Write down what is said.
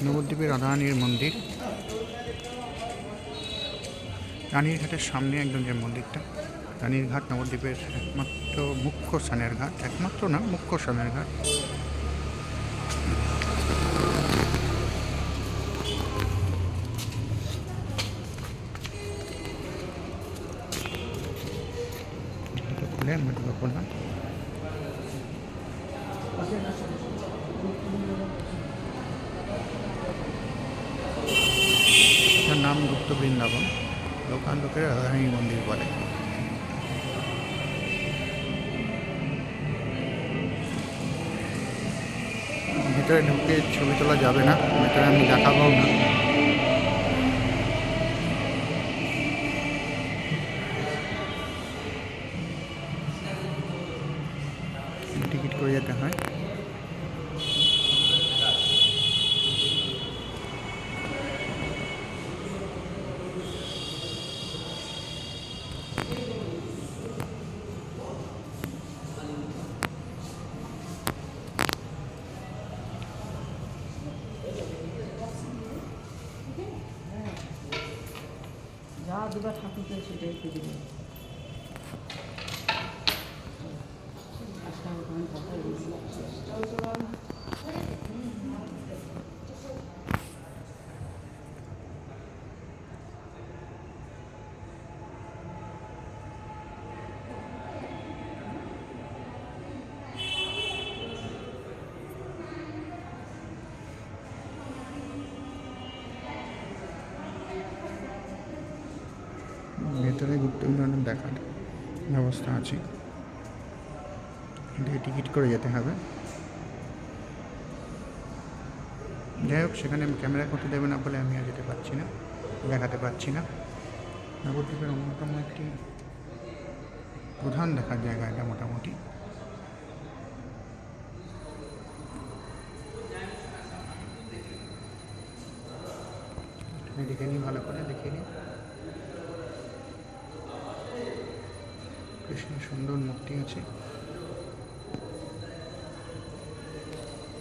নবদ্বীপের রাধারানীর মন্দির, রানীর ঘাটের সামনে একদম যে মন্দিরটা। রানীর ঘাট নবদ্বীপের একমাত্র মুখ্য স্নানের ঘাট, একমাত্র না মুখ্য স্নানের ঘাট। খুলে আমি ঢুকে পড়লাম। এটার নাম গুপ্ত বৃন্দাবন, লোকান্তরে রাধারানী মন্দির বলে। ভিতরে ঢুকে ছবি তোলা যাবে না, ভিতরে আমি দেখাবও না। টিকিট করে যেতে হয়। যা দুবার ঠাকুর পেয়েছে সেটাই খুঁজে নেই। ভেতরে গুপ্তবিন্দু দেখার ব্যবস্থা আছে, টিকিট করে যেতে হবে। যাই হোক, সেখানে ক্যামেরা করতে দেবে না বলে আমি আর যেতে পারছি না, দেখাতে পারছি না। নবদ্বীপের অন্যতম একটি প্রধান দেখার জায়গা এটা মোটামুটি। দেখে নিই, ভালো করে দেখে নিই। কৃষ্ণের সুন্দর মূর্তি আছে।